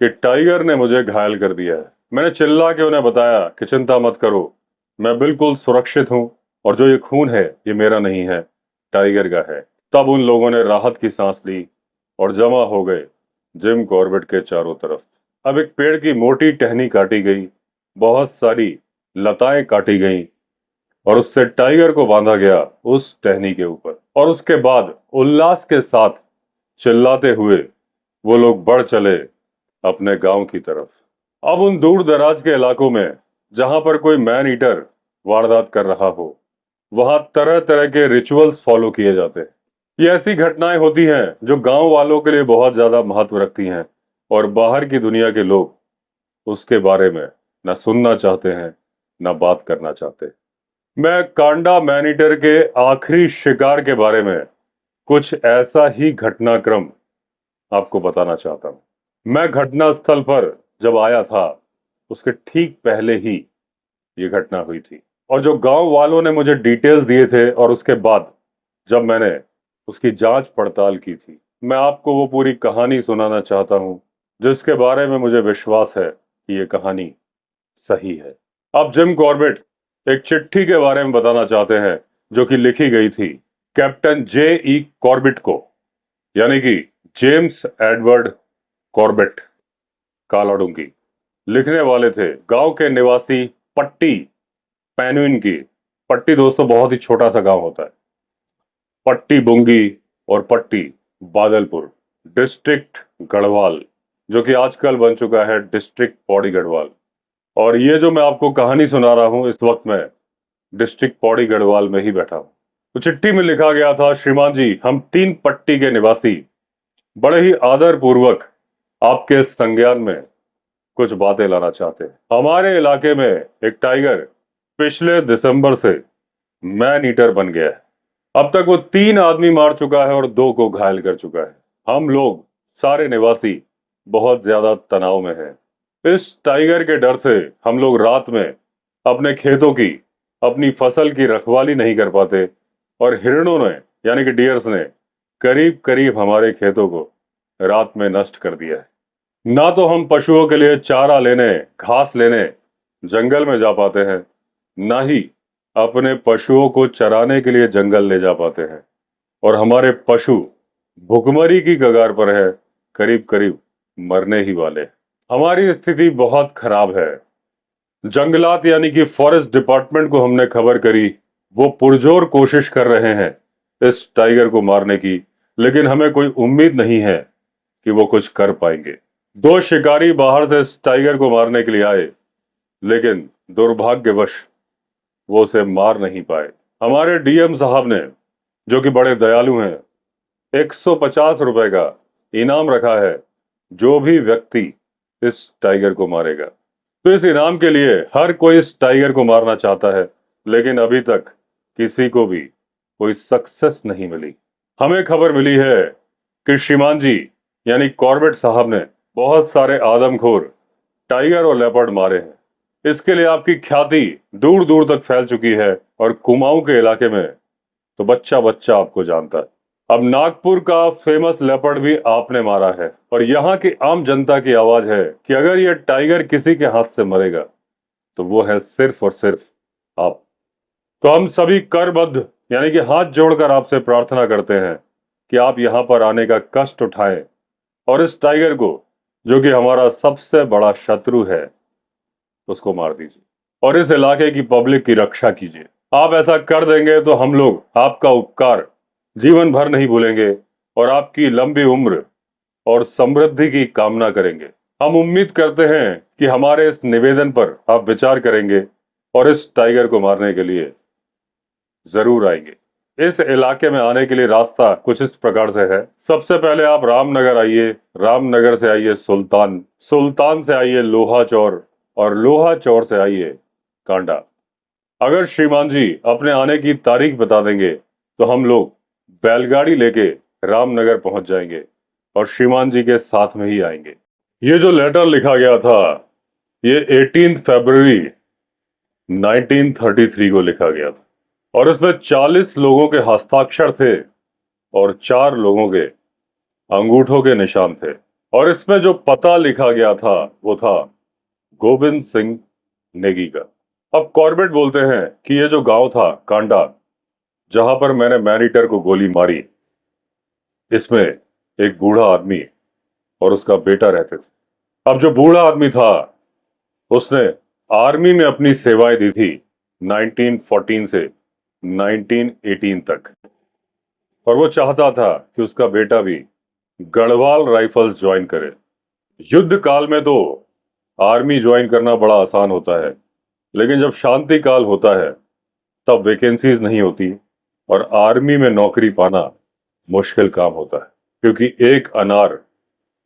कि टाइगर ने मुझे घायल कर दिया है। मैंने चिल्ला के उन्हें बताया कि चिंता मत करो, मैं बिल्कुल सुरक्षित हूं और जो ये खून है ये मेरा नहीं है, टाइगर का है। तब उन लोगों ने राहत की सांस ली और जमा हो गए जिम कॉर्बेट के चारों तरफ। अब एक पेड़ की मोटी टहनी काटी गई, बहुत सारी लताएं काटी गईं और उससे टाइगर को बांधा गया उस टहनी के ऊपर। और उसके बाद उल्लास के साथ चिल्लाते हुए वो लोग बढ़ चले अपने गांव की तरफ। अब उन दूर दराज के इलाकों में जहां पर कोई मैन ईटर वारदात कर रहा हो, वहां तरह तरह के रिचुअल्स फॉलो किए जाते हैं। ये ऐसी घटनाएं होती हैं जो गांव वालों के लिए बहुत ज्यादा महत्व रखती हैं और बाहर की दुनिया के लोग उसके बारे में न सुनना चाहते हैं, न बात करना चाहते। मैं कांडा मैन ईटर के आखिरी शिकार के बारे में कुछ ऐसा ही घटनाक्रम आपको बताना चाहता हूं। मैं घटना स्थल पर जब आया था, उसके ठीक पहले ही ये घटना हुई थी और जो गांव वालों ने मुझे डिटेल्स दिए थे और उसके बाद जब मैंने उसकी जांच पड़ताल की थी, मैं आपको वो पूरी कहानी सुनाना चाहता हूं जिसके बारे में मुझे विश्वास है कि ये कहानी सही है। अब जिम कॉर्बेट एक चिट्ठी के बारे में बताना चाहते हैं जो कि लिखी गई थी कैप्टन J.E. कॉर्बेट को, यानी कि जेम्स एडवर्ड कॉर्बेट कालाडूंगी। लिखने वाले थे गांव के निवासी पट्टी पेनुइन की। पट्टी दोस्तों बहुत ही छोटा सा गांव होता है। पट्टी बुंगी और पट्टी बादलपुर, डिस्ट्रिक्ट गढ़वाल, जो कि आजकल बन चुका है डिस्ट्रिक्ट पौड़ी गढ़वाल। और ये जो मैं आपको कहानी सुना रहा हूं, इस वक्त मैं डिस्ट्रिक्ट पौड़ी गढ़वाल में ही बैठा हूं। तो चिट्ठी में लिखा गया था, श्रीमान जी, हम 3 पट्टी के निवासी बड़े ही आदर पूर्वक आपके संज्ञान में कुछ बातें लाना चाहते हैं। हमारे इलाके में एक टाइगर पिछले दिसंबर से मैन ईटर बन गया है। अब तक वो 3 आदमी मार चुका है और 2 को घायल कर चुका है। हम लोग सारे निवासी बहुत ज्यादा तनाव में हैं। इस टाइगर के डर से हम लोग रात में अपने खेतों की, अपनी फसल की रखवाली नहीं कर पाते और हिरणों ने, यानी कि डियर्स ने, करीब करीब हमारे खेतों को रात में नष्ट कर दिया है। ना तो हम पशुओं के लिए चारा लेने, घास लेने जंगल में जा पाते हैं, ना ही अपने पशुओं को चराने के लिए जंगल ले जा पाते हैं और हमारे पशु भुखमरी की कगार पर है, करीब करीब मरने ही वाले। हमारी स्थिति बहुत खराब है। जंगलात यानी कि फॉरेस्ट डिपार्टमेंट को हमने खबर करी, वो पुरजोर कोशिश कर रहे हैं इस टाइगर को मारने की, लेकिन हमें कोई उम्मीद नहीं है कि वो कुछ कर पाएंगे। 2 शिकारी बाहर से इस टाइगर को मारने के लिए आए, लेकिन दुर्भाग्यवश वो उसे मार नहीं पाए। हमारे डीएम साहब ने, जो कि बड़े दयालु हैं, 150 रुपए का इनाम रखा है जो भी व्यक्ति इस टाइगर को मारेगा। तो इस इनाम के लिए हर कोई इस टाइगर को मारना चाहता है, लेकिन अभी तक किसी को भी कोई सक्सेस नहीं मिली। हमें खबर मिली है कि श्रीमान जी, यानी कॉर्बेट साहब ने बहुत सारे आदमखोर टाइगर और लेपर्ड मारे हैं। इसके लिए आपकी ख्याति दूर दूर तक फैल चुकी है और कुमाऊं के इलाके में तो बच्चा बच्चा आपको जानता है। अब नागपुर का फेमस लेपर्ड भी आपने मारा है और यहाँ की आम जनता की आवाज है कि अगर यह टाइगर किसी के हाथ से मरेगा तो वो है सिर्फ और सिर्फ आप। तो हम सभी करबद्ध, यानी कि हाथ जोड़कर आपसे प्रार्थना करते हैं कि आप यहाँ पर आने का कष्ट उठाएं और इस टाइगर को, जो कि हमारा सबसे बड़ा शत्रु है, उसको मार दीजिए और इस इलाके की पब्लिक की रक्षा कीजिए। आप ऐसा कर देंगे तो हम लोग आपका उपकार जीवन भर नहीं भूलेंगे और आपकी लंबी उम्र और समृद्धि की कामना करेंगे। हम उम्मीद करते हैं कि हमारे इस निवेदन पर आप विचार करेंगे और इस टाइगर को मारने के लिए जरूर आएंगे। इस इलाके में आने के लिए रास्ता कुछ इस प्रकार से है। सबसे पहले आप रामनगर आइए, रामनगर से आइए सुल्तान, सुल्तान से आइए लोहा चौर और लोहा चौर से आइए कांडा। अगर श्रीमान जी अपने आने की तारीख बता देंगे तो हम लोग बैलगाड़ी लेके रामनगर पहुंच जाएंगे और श्रीमान जी के साथ में ही आएंगे। ये जो लेटर लिखा गया था ये 18 फरवरी 1933 को लिखा गया था और इसमें 40 लोगों के हस्ताक्षर थे और 4 लोगों के अंगूठों के निशान थे और इसमें जो पता लिखा गया था वो था गोविंद सिंह नेगी का। अब कॉर्बेट बोलते हैं कि ये जो गांव था कांडा जहां पर मैंने मैनीटर को गोली मारी, इसमें एक बूढ़ा आदमी और उसका बेटा रहते थे। अब जो बूढ़ा आदमी था उसने आर्मी में अपनी सेवाएं दी थी 1914 से 1918 तक और वो चाहता था कि उसका बेटा भी गढ़वाल राइफल्स ज्वाइन करे। युद्ध काल में तो आर्मी ज्वाइन करना बड़ा आसान होता है, लेकिन जब शांति काल होता है तब वैकेंसीज नहीं होती और आर्मी में नौकरी पाना मुश्किल काम होता है, क्योंकि एक अनार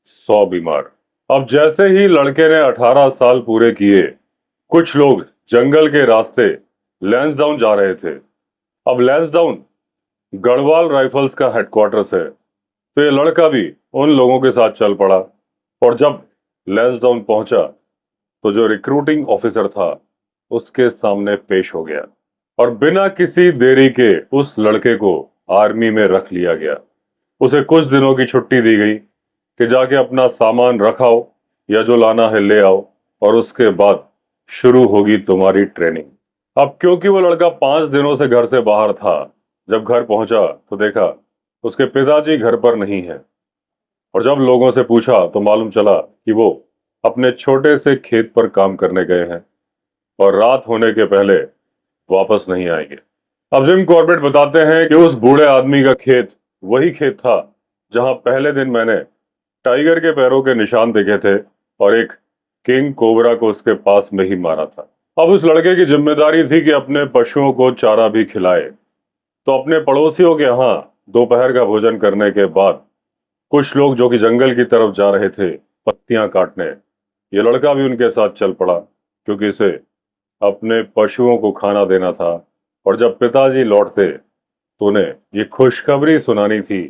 100 बीमार। अब जैसे ही लड़के ने 18 साल पूरे किए, कुछ लोग जंगल के रास्ते लैंसडाउन जा रहे थे। अब लैंसडाउन गढ़वाल राइफल्स का हेडक्वार्टर्स है, तो ये लड़का भी उन लोगों के साथ चल पड़ा और जब लैंसडाउन पहुंचा तो जो रिक्रूटिंग ऑफिसर था उसके सामने पेश हो गया और बिना किसी देरी के उस लड़के को आर्मी में रख लिया गया। उसे कुछ दिनों की छुट्टी दी गई कि जाके अपना सामान रखाओ या जो लाना है ले आओ और उसके बाद शुरू होगी तुम्हारी ट्रेनिंग। अब क्योंकि वो लड़का 5 दिनों से घर से बाहर था, जब घर पहुंचा तो देखा उसके पिताजी घर पर नहीं है और जब लोगों से पूछा तो मालूम चला कि वो अपने छोटे से खेत पर काम करने गए हैं और रात होने के पहले वापस नहीं आएंगे। अब जिम कॉर्बेट बताते हैं कि उस बूढ़े आदमी का खेत वही खेत था जहां पहले दिन मैंने टाइगर के पैरों के निशान देखे थे और एक किंग कोबरा को उसके पास में ही मारा था। अब उस लड़के की जिम्मेदारी थी कि अपने पशुओं को चारा भी खिलाए, तो अपने पड़ोसियों के यहाँ दोपहर का भोजन करने के बाद कुछ लोग जो कि जंगल की तरफ जा रहे थे पत्तियां काटने, ये लड़का भी उनके साथ चल पड़ा क्योंकि इसे अपने पशुओं को खाना देना था और जब पिताजी लौटते तो उन्हें ये खुशखबरी सुनानी थी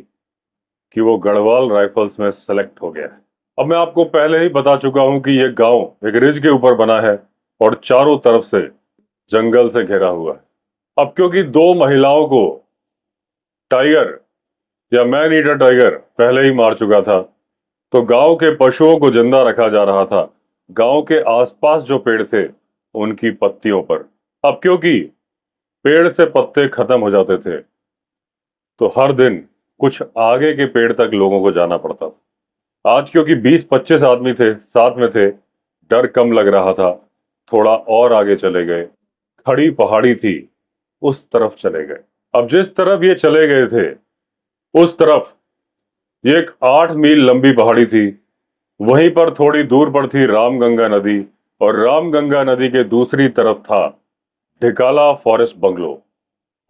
कि वो गढ़वाल राइफल्स में सेलेक्ट हो गया है। अब मैं आपको पहले ही बता चुका हूं कि ये गांव एक रिज के ऊपर बना है और चारों तरफ से जंगल से घिरा हुआ है। अब क्योंकि 2 महिलाओं को टाइगर या मैन ईटर टाइगर पहले ही मार चुका था, तो गांव के पशुओं को जिंदा रखा जा रहा था गांव के आसपास जो पेड़ थे उनकी पत्तियों पर। अब क्योंकि पेड़ से पत्ते खत्म हो जाते थे तो हर दिन कुछ आगे के पेड़ तक लोगों को जाना पड़ता था। आज क्योंकि 20-25 आदमी थे साथ में थे, डर कम लग रहा था, थोड़ा और आगे चले गए। खड़ी पहाड़ी थी, उस तरफ चले गए। अब जिस तरफ ये चले गए थे उस तरफ ये एक 8 मील लंबी पहाड़ी थी। वहीं पर थोड़ी दूर पर थी रामगंगा नदी और रामगंगा नदी के दूसरी तरफ था ढिकाला फॉरेस्ट बंगलो।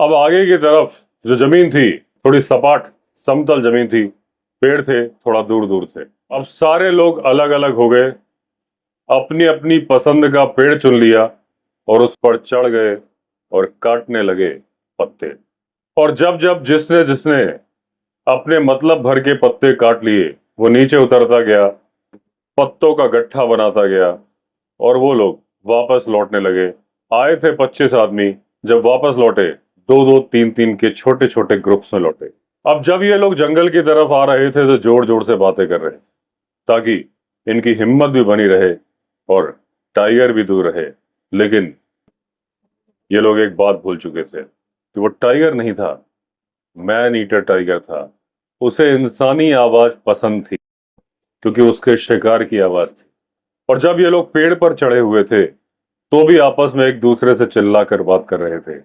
अब आगे की तरफ जो जमीन थी थोड़ी सपाट समतल जमीन थी, पेड़ थे थोड़ा दूर दूर थे। अब सारे लोग अलग अलग हो गए, अपनी अपनी पसंद का पेड़ चुन लिया और उस पर चढ़ गए और काटने लगे पत्ते। और जब जब जिसने जिसने अपने मतलब भर के पत्ते काट लिए वो नीचे उतरता गया, पत्तों का गट्ठा बनाता गया और वो लोग वापस लौटने लगे। आए थे 25 आदमी, जब वापस लौटे 2-2 3-3 के छोटे छोटे ग्रुप्स में लौटे। अब जब ये लोग जंगल की तरफ आ रहे थे तो जोर जोर से बातें कर रहे थे ताकि इनकी हिम्मत भी बनी रहे और टाइगर भी दूर रहे। लेकिन ये लोग एक बात भूल चुके थे कि वो टाइगर नहीं था, मैन ईटर टाइगर था। उसे इंसानी आवाज पसंद थी क्योंकि उसके शिकार की आवाज थी। और जब ये लोग पेड़ पर चढ़े हुए थे तो भी आपस में एक दूसरे से चिल्लाकर बात कर रहे थे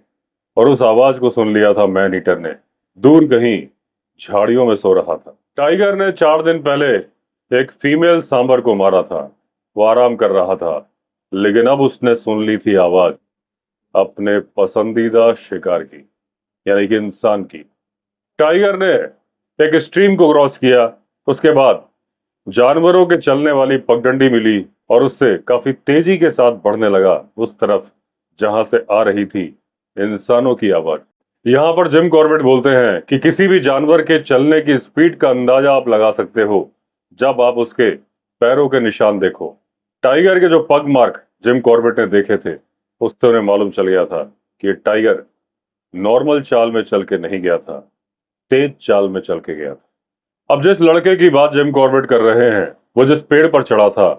और उस आवाज को सुन लिया था मैन ईटर ने। दूर कहीं झाड़ियों में सो रहा था। टाइगर ने 4 दिन पहले एक फीमेल सांबर को मारा था, वो आराम कर रहा था, लेकिन अब उसने सुन ली थी आवाज अपने पसंदीदा शिकार की। यानी कि इंसान की। टाइगर ने एक स्ट्रीम को क्रॉस किया, उसके बाद जानवरों के चलने वाली पगडंडी मिली और उससे काफी तेजी के साथ बढ़ने लगा उस तरफ जहां से आ रही थी इंसानों की आवाज। यहां पर जिम कॉर्बेट बोलते हैं कि किसी भी जानवर के चलने की स्पीड का अंदाजा आप लगा सकते हो जब आप उसके पैरों के निशान देखो। टाइगर के जो पग मार्क जिम कॉर्बेट ने देखे थे, उससे उन्हें मालूम चल गया था कि ये टाइगर नॉर्मल चाल में चल के नहीं गया था, तेज चाल में चल के गया था। अब जिस लड़के की बात जिम कॉर्बेट कर रहे हैं, वो जिस पेड़ पर चढ़ा था,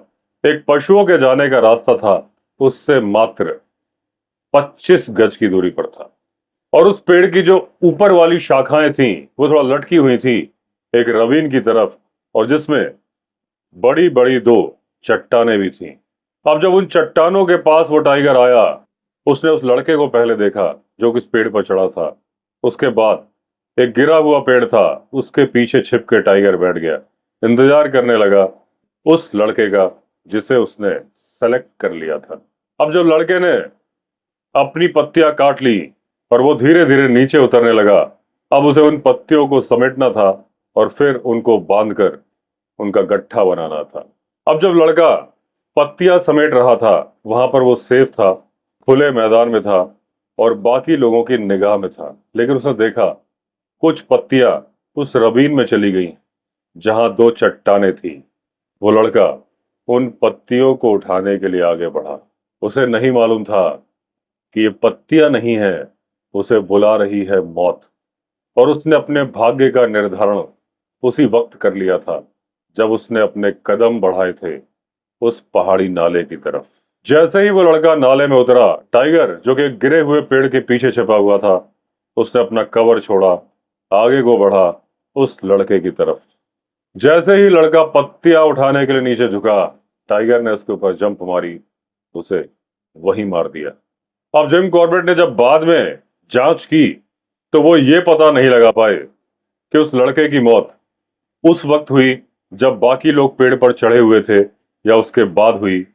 एक पशुओं के जाने का रास्ता था, उससे मात्र 25 गज की दूरी पर था। और उस पेड़ की जो ऊपर वाली शाखाएं थीं, वो थोड़ा लटकी हुई थी एक रवीन की तरफ, और जिसमें बड़ी बड़ी दो चट्टानें भी थीं। अब जब उन चट्टानों के पास वो टाइगर आया, उसने उस लड़के को पहले देखा जो कि इस पेड़ पर चढ़ा था। उसके बाद एक गिरा हुआ पेड़ था, उसके पीछे छिप के टाइगर बैठ गया, इंतजार करने लगा उस लड़के का जिसे उसने सेलेक्ट कर लिया था। अब जब लड़के ने अपनी पत्तियां काट ली और वो धीरे धीरे नीचे उतरने लगा, अब उसे उन पत्तियों को समेटना था और फिर उनको बांधकर उनका गट्ठा बनाना था। अब जब लड़का पत्तियां समेट रहा था, वहां पर वो सेफ था, खुले मैदान में था और बाकी लोगों की निगाह में था। लेकिन उसने देखा कुछ पत्तियां उस रवीन में चली गई जहां दो चट्टानें थी। वो लड़का उन पत्तियों को उठाने के लिए आगे बढ़ा। उसे नहीं मालूम था कि ये पत्तियां नहीं है, उसे बुला रही है मौत। और उसने अपने भाग्य का निर्धारण उसी वक्त कर लिया था जब उसने अपने कदम बढ़ाए थे उस पहाड़ी नाले की तरफ। जैसे ही वो लड़का नाले में उतरा, टाइगर जो कि गिरे हुए पेड़ के पीछे छिपा हुआ था, उसने अपना कवर छोड़ा, आगे को बढ़ा उस लड़के की तरफ। जैसे ही लड़का पत्तियां उठाने के लिए नीचे झुका, टाइगर ने उसके ऊपर जंप मारी, उसे वहीं मार दिया। अब जिम कॉर्बेट ने जब बाद में जांच की, तो वो ये पता नहीं लगा पाए कि उस लड़के की मौत उस वक्त हुई जब बाकी लोग पेड़ पर चढ़े हुए थे या उसके बाद हुई,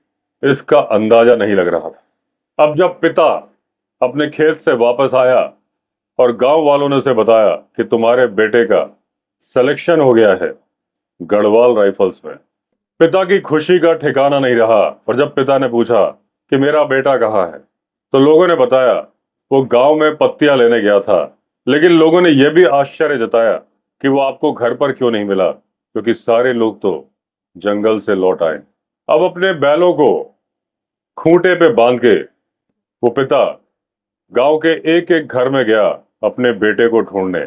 इसका अंदाजा नहीं लग रहा था। अब जब पिता अपने खेत से वापस आया और गांव वालों ने उसे बताया कि तुम्हारे बेटे का सिलेक्शन हो गया है गढ़वाल राइफल्स में, पिता की खुशी का ठिकाना नहीं रहा। और जब पिता ने पूछा कि मेरा बेटा कहाँ है, तो लोगों ने बताया वो गांव में पत्तियां लेने गया था। लेकिन लोगों ने यह भी आश्चर्य जताया कि वो आपको घर पर क्यों नहीं मिला, क्योंकि सारे लोग तो जंगल से लौट आए। अब अपने बैलों को खूंटे पे बांध के वो पिता गांव के एक एक घर में गया अपने बेटे को ढूंढने।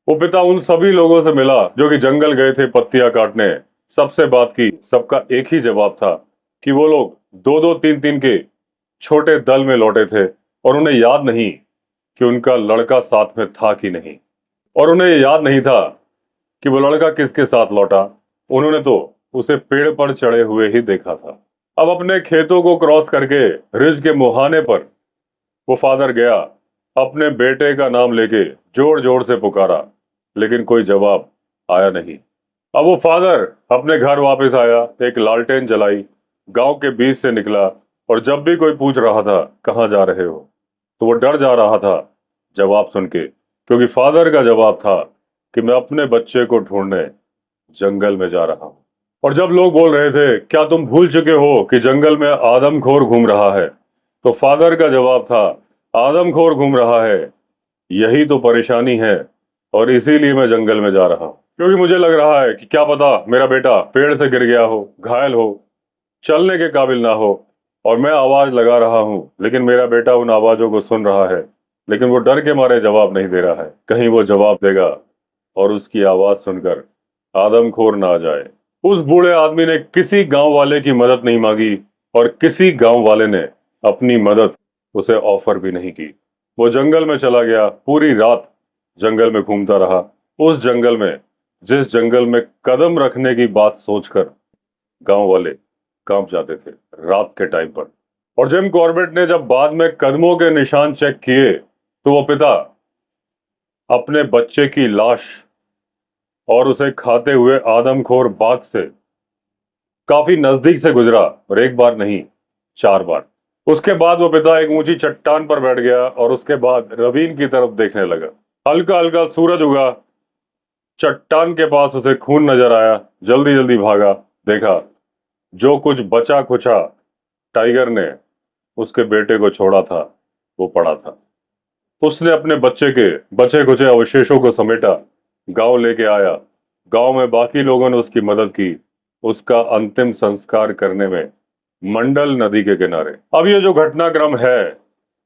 वो पिता उन सभी लोगों से मिला जो कि जंगल गए थे पत्तियां काटने, सबसे बात की। सबका एक ही जवाब था कि वो लोग दो दो तीन तीन के छोटे दल में लौटे थे और उन्हें याद नहीं कि उनका लड़का साथ में था कि नहीं। और उन्हें ये याद नहीं था कि वो लड़का किसके साथ लौटा, उन्होंने तो उसे पेड़ पर चढ़े हुए ही देखा था। अब अपने खेतों को क्रॉस करके रिज के मुहाने पर वो फादर गया, अपने बेटे का नाम लेके जोर जोर से पुकारा, लेकिन कोई जवाब आया नहीं। अब वो फादर अपने घर वापस आया, एक लालटेन जलाई, गांव के बीच से निकला और जब भी कोई पूछ रहा था कहाँ जा रहे हो, तो वो डर जा रहा था जवाब सुन के, क्योंकि फादर का जवाब था कि मैं अपने बच्चे को ढूंढने जंगल में जा रहा हूं। और जब लोग बोल रहे थे क्या तुम भूल चुके हो कि जंगल में आदमखोर घूम रहा है, तो फादर का जवाब था आदमखोर घूम रहा है, यही तो परेशानी है और इसीलिए मैं जंगल में जा रहा हूं, क्योंकि मुझे लग रहा है कि क्या पता मेरा बेटा पेड़ से गिर गया हो, घायल हो, चलने के काबिल ना हो, और मैं आवाज लगा रहा हूं लेकिन मेरा बेटा उन आवाजों को सुन रहा है, लेकिन वो डर के मारे जवाब नहीं दे रहा है, कहीं वो जवाब देगा और उसकी आवाज सुनकर आदमखोर ना आ जाए। उस बूढ़े आदमी ने किसी गांव वाले की मदद नहीं मांगी और किसी गांव वाले ने अपनी मदद उसे ऑफर भी नहीं की। वो जंगल में चला गया, पूरी रात जंगल में घूमता रहा। उस जंगल में, जिस जंगल में कदम रखने की बात सोचकर गांव वाले कांप जाते थे रात के टाइम पर। और जिम कॉर्बेट ने जब बाद में कदमों के निशान चेक किए, तो वो पिता अपने बच्चे की लाश और उसे खाते हुए आदमखोर बाघ से काफी नजदीक से गुजरा, और एक बार नहीं 4 बार। उसके बाद वो पिता एक ऊंची चट्टान पर बैठ गया और उसके बाद रवीन की तरफ देखने लगा। हल्का हल्का सूरज उगा, चट्टान के पास उसे खून नजर आया। जल्दी जल्दी भागा, देखा जो कुछ बचा खुचा टाइगर ने उसके बेटे को छोड़ा था वो पड़ा था। उसने अपने बच्चे के बचे खुचे अवशेषों को समेटा, गांव लेके आया। गांव में बाकी लोगों ने उसकी मदद की, उसका अंतिम संस्कार करने में, मंडल नदी के किनारे। अब ये जो घटनाक्रम है,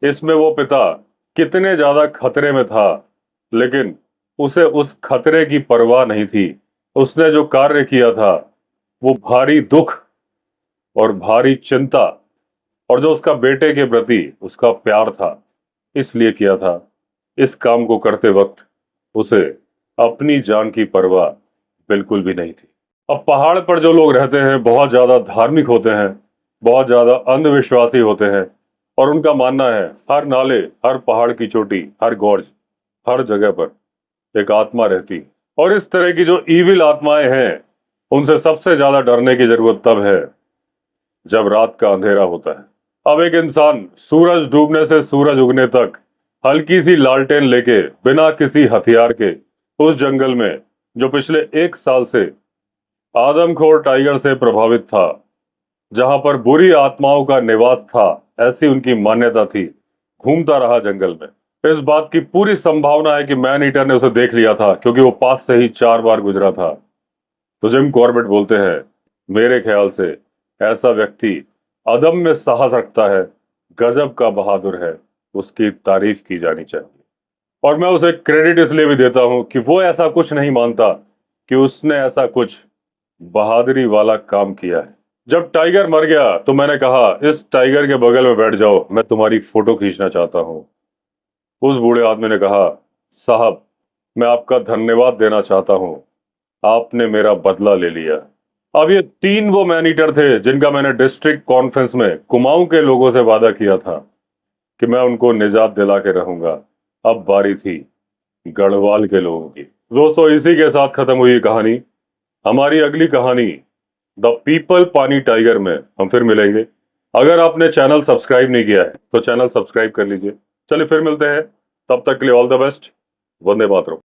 इसमें वो पिता कितने ज्यादा खतरे में था, लेकिन उसे उस खतरे की परवाह नहीं थी। उसने जो कार्य किया था वो भारी दुख और भारी चिंता और जो उसका बेटे के प्रति उसका प्यार था, इसलिए किया था। इस काम को करते वक्त उसे अपनी जान की परवाह बिल्कुल भी नहीं थी। अब पहाड़ पर जो लोग रहते हैं बहुत ज्यादा धार्मिक होते हैं, बहुत ज्यादा अंधविश्वासी होते हैं और उनका मानना है हर नाले, हर पहाड़ की चोटी, हर गॉर्ज, हर जगह पर एक आत्मा रहती है। और इस तरह की जो ईविल आत्माएं हैं उनसे सबसे ज्यादा डरने की जरूरत तब है जब रात का अंधेरा होता है। अब एक इंसान सूरज डूबने से सूरज उगने तक हल्की सी लालटेन लेके बिना किसी हथियार के उस जंगल में, जो पिछले 1 साल से आदमखोर टाइगर से प्रभावित था, जहां पर बुरी आत्माओं का निवास था, ऐसी उनकी मान्यता थी, घूमता रहा जंगल में। इस बात की पूरी संभावना है कि मैन ईटर ने उसे देख लिया था, क्योंकि वो पास से ही 4 बार गुजरा था। तो जिम कॉर्बेट बोलते हैं, मेरे ख्याल से ऐसा व्यक्ति अदम्य साहस रखता है, गजब का बहादुर है, उसकी तारीफ की जानी चाहिए। और मैं उसे क्रेडिट इसलिए भी देता हूं कि वो ऐसा कुछ नहीं मानता कि उसने ऐसा कुछ बहादुरी वाला काम किया है। जब टाइगर मर गया तो मैंने कहा, इस टाइगर के बगल में बैठ जाओ, मैं तुम्हारी फोटो खींचना चाहता हूं। उस बूढ़े आदमी ने कहा, साहब मैं आपका धन्यवाद देना चाहता हूं, आपने मेरा बदला ले लिया। अब ये 3 वो मैन ईटर थे जिनका मैंने डिस्ट्रिक्ट कॉन्फ्रेंस में कुमाऊं के लोगों से वादा किया था कि मैं उनको निजात दिला के रहूंगा। अब बारी थी गढ़वाल के लोगों की। दोस्तों, इसी के साथ खत्म हुई कहानी। हमारी अगली कहानी द पीपल पानी टाइगर में हम फिर मिलेंगे। अगर आपने चैनल सब्सक्राइब नहीं किया है तो चैनल सब्सक्राइब कर लीजिए। चलिए फिर मिलते हैं, तब तक के लिए all the best. Vande Mataram.